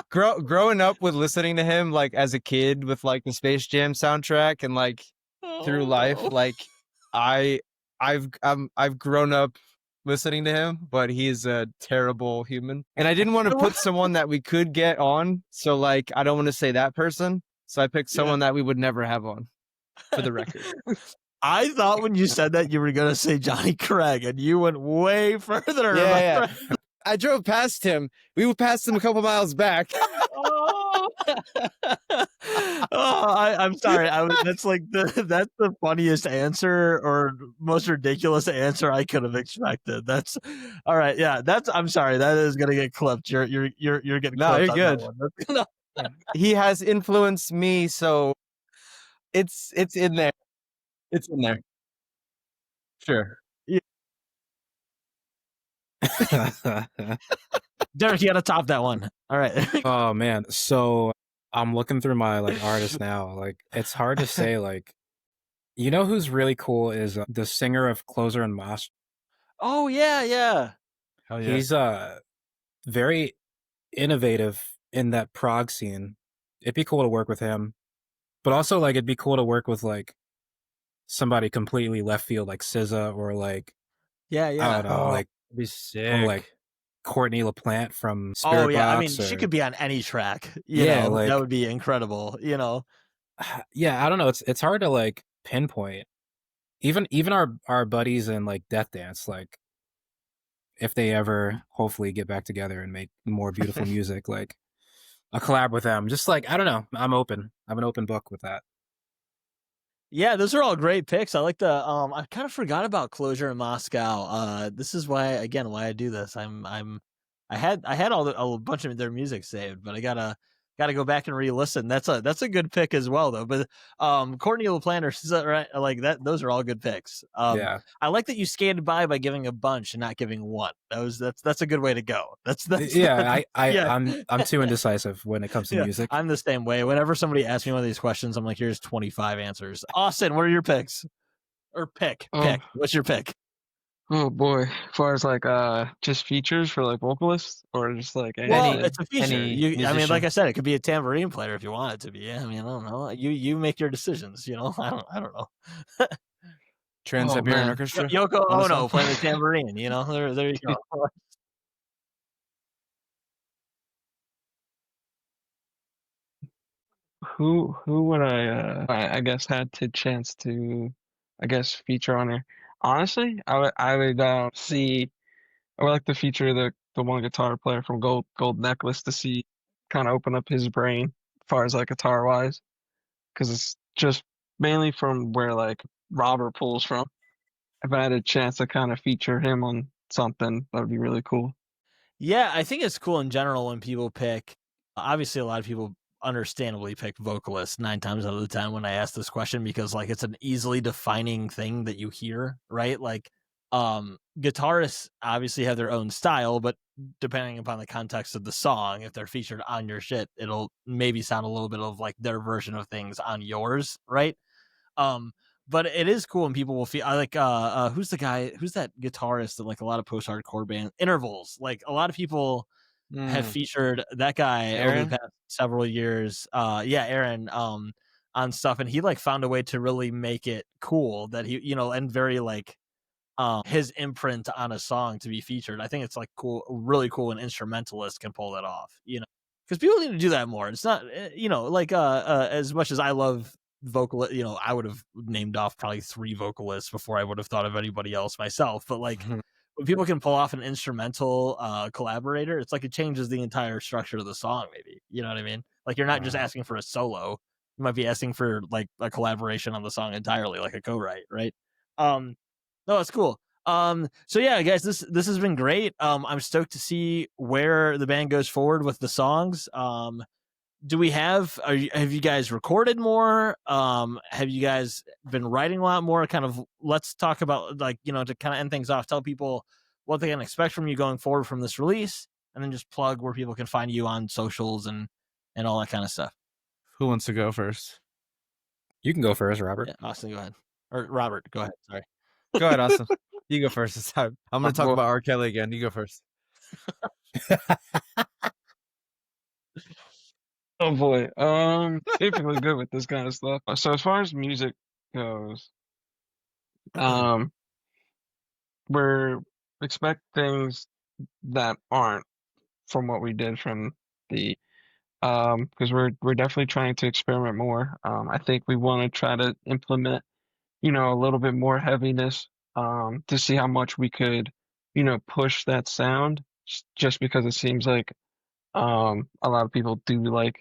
Growing up with listening to him like as a kid with like the Space Jam soundtrack and like through life, no. like I've grown up listening to him, but he's a terrible human. And I didn't want to put someone that we could get on, so like I don't want to say that person. So I picked someone that we would never have on, for the record. I thought when you said that you were gonna say Johnny Craig, and you went way further. Yeah. I drove past him. We passed him a couple miles back. I'm sorry. That's like that's the funniest answer or most ridiculous answer I could have expected. That's all right. Yeah, I'm sorry. That is gonna get clipped. You're getting No, clipped. You're good. He has influenced me, so it's in there. It's in there. Sure. Yeah. Derek, you gotta top that one. All right. Oh man. So I'm looking through my like artists now. Like it's hard to say. Like you know who's really cool is the singer of Closer and Moss. Oh yeah. Hell yeah. He's very innovative in that prog scene. It'd be cool to work with him, but also like it'd be cool to work with like somebody completely left field like SZA or like Yeah. I don't know, like It'd be sick. or like Courtney LaPlante from Oh Spirit yeah, I Box, mean, she or could be on any track, yeah, that like would be incredible, yeah, I don't know. It's hard to like pinpoint. Even our buddies in like Death Dance, like if they ever hopefully get back together and make more beautiful music, like a collab with them. Just like I don't know, I'm open. I'm an open book with that. Yeah, those are all great picks. I like the I kind of forgot about Closure in Moscow. This is why I do this. I had a bunch of their music saved, but I gotta go back and re-listen. That's a good pick as well though. But Courtney LaPlante, is that right? Like that, those are all good picks. Yeah. I like that you skated by giving a bunch and not giving one. That's a good way to go. Yeah, Yeah. I'm too indecisive when it comes to Yeah, music. I'm the same way. Whenever somebody asks me one of these questions, I'm like, here's 25 answers. Austin, what are your picks? Or pick. Oh, What's your pick? oh boy. As far as like just features for like vocalists or just like Well, any it's a feature. any I mean, like musician. I said, it could be a tambourine player if you want it to be. I mean, I don't know. You make your decisions. I don't know. oh Trans-Siberian man. Orchestra. Yoko on the Ono song. playing the tambourine. There you go. Who would I guess had to chance to I guess feature on there. Honestly, I would see I would like to feature the one guitar player from Gold Necklace to see kind of open up his brain as far as like guitar wise, because it's just mainly from where like Robert pulls from. If I had a chance to kind of feature him on something, that would be really cool. Yeah, I think it's cool in general when people pick. Obviously, a lot of people understandably pick vocalists 9 times out of the 10 when I ask this question because like it's an easily defining thing that you hear, right? Like, guitarists obviously have their own style, but depending upon the context of the song, if they're featured on your shit, it'll maybe sound a little bit of like their version of things on yours, right? Um, but it is cool when people will feel. I like who's the guy? Who's that guitarist that like a lot of post-hardcore band intervals? Like a lot of people have featured that guy over the Aaron? past several years. Yeah, Aaron. On stuff, and he like found a way to really make it cool that he, and very like his imprint on a song to be featured. I think it's like cool, really cool when instrumentalists can pull that off, because people need to do that more. It's not, like as much as I love vocal, I would have named off probably 3 vocalists before I would have thought of anybody else myself. But like when people can pull off an instrumental collaborator, it's like it changes the entire structure of the song. Maybe you know what I mean. Like you're not just asking for a solo; you might be asking for like a collaboration on the song entirely, like a co-write, right? No, it's cool. So yeah, guys, this has been great. I'm stoked to see where the band goes forward with the songs. Do we have you guys recorded more? Have you guys been writing a lot more? Kind of let's talk about like, to kind of end things off, tell people what they can expect from you going forward from this release, and then just plug where people can find you on socials and all that kind of stuff. Who wants to go first? You can go first, Robert. Yeah, Austin, go ahead. Or Robert, go ahead. Sorry. Go ahead, Austin. You go first this time. I'm going to talk Well, about R. Kelly again. You go first. oh boy. Typically good with this kind of stuff. So as far as music goes, um, we're expect things that aren't from what we did from the because we're definitely trying to experiment more. I think we want to try to implement, a little bit more heaviness, to see how much we could, push that sound just because it seems like a lot of people do like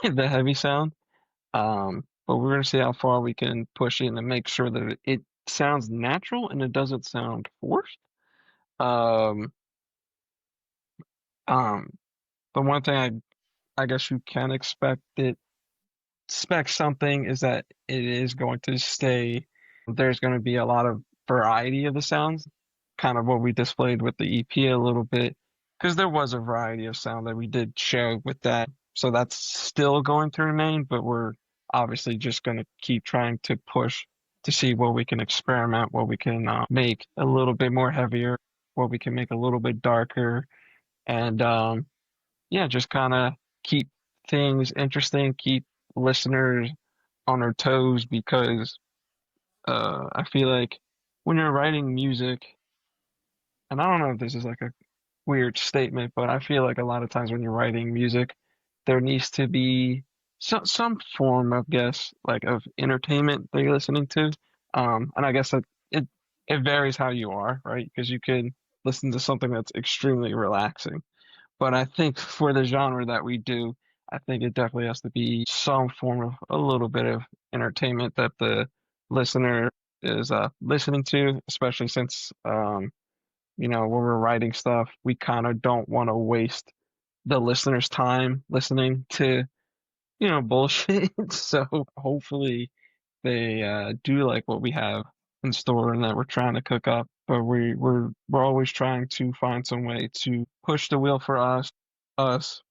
the heavy sound. But we're gonna see how far we can push it and make sure that it sounds natural and it doesn't sound forced. Um, um, but one thing I guess you can expect something is that it is going to stay. There's going to be a lot of variety of the sounds, kind of what we displayed with the EP a little bit, because there was a variety of sound that we did show with that. So that's still going to remain, but we're obviously just going to keep trying to push to see what we can experiment, what we can make a little bit more heavier, what we can make a little bit darker, and yeah, just kind of keep things interesting, keep listeners on their toes because I feel like when you're writing music, and I don't know if this is like weird statement, but I feel like a lot of times when you're writing music, there needs to be some form of guess like of entertainment that you're listening to. And I guess that it varies how you are, right? Because you could listen to something that's extremely relaxing. But I think for the genre that we do, I think it definitely has to be some form of a little bit of entertainment that the listener is listening to, especially since when we're writing stuff, we kind of don't want to waste the listener's time listening to, bullshit. So hopefully they do like what we have in store and that we're trying to cook up. But we're always trying to find some way to push the wheel for us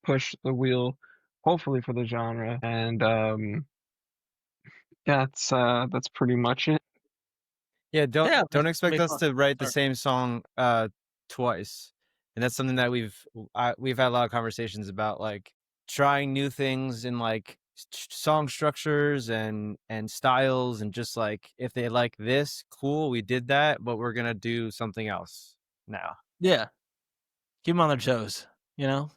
push the wheel, hopefully for the genre. And that's pretty much it. Yeah, Yeah, don't it's expect gonna be us fun. to write the Sorry. same song twice. And that's something that we've had a lot of conversations about, like trying new things in like song structures and styles, and just like if they like this, cool, we did that, but we're gonna do something else now. Yeah. Keep them on their toes. Yeah,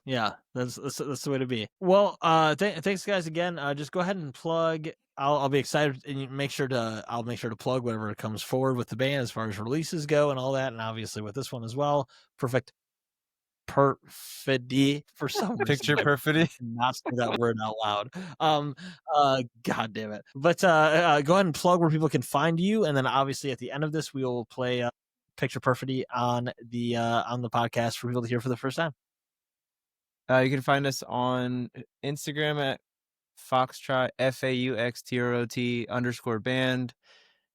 that's the way to be. Well, thanks guys again. Just go ahead and plug. I'll be excited, and I'll make sure to plug whatever comes forward with the band as far as releases go and all that, and obviously with this one as well. Perfect. Perfidy for some reason. Picture Perfidy. Not say that word out loud. God damn it. But go ahead and plug where people can find you, and then obviously at the end of this we will play Picture Perfidy on the podcast for people to hear for the first time. You can find us on Instagram at Fauxtrot, FAUXTROT_band.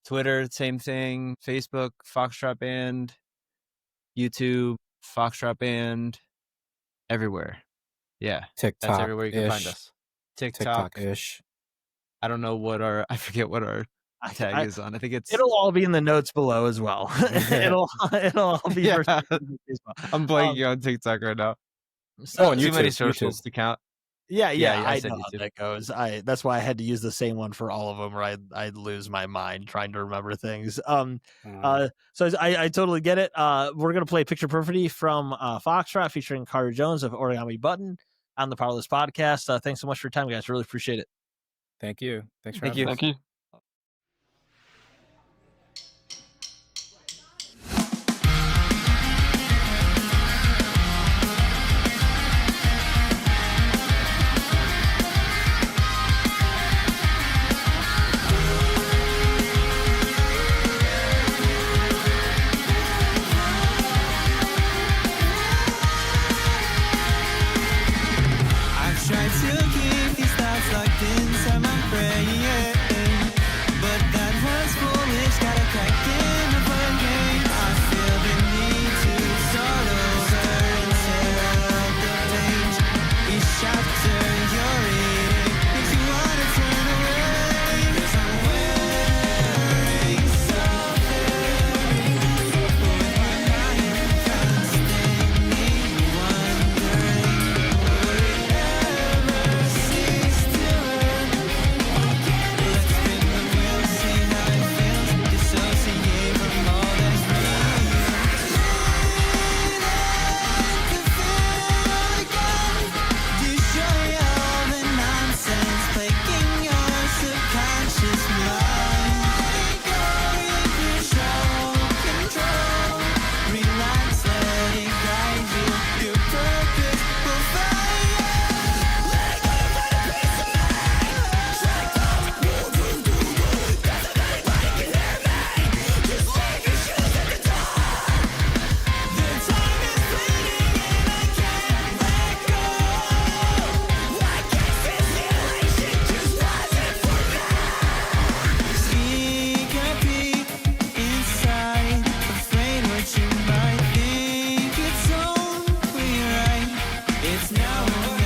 Twitter, same thing. Facebook, Fauxtrot Band. YouTube, Fauxtrot Band. Everywhere. Yeah. TikTok. That's everywhere you can find us. TikTok-ish. I don't know I forget what our tag is on. I think it'll all be in the notes below as well. it'll all be. Yeah. I'm blanking on TikTok right now. So too many socials to count. Yeah, I I said know how YouTube. that goes. That's why I had to use the same one for all of them, or I'd lose my mind trying to remember things. So I totally get it. We're gonna play Picture Perfidy from Fauxtrot featuring Carter Jones of Origami Button on the Powerless Podcast. Thanks so much for your time, guys. Really appreciate it. Thank you. Thanks for Thank having you. us. Thank you. I've tried to keep these thoughts locked inside my brain, but that was foolish. Got a crack in the brain. I feel the need to start over and tear up the page. Each chapter you're reading makes you wanna turn away. 'Cause I'm wearing something with my mind constantly wondering. Relax, let it guide you. Your purpose will find you. Sneak a peek inside, afraid what you might think. It's only right. It's now or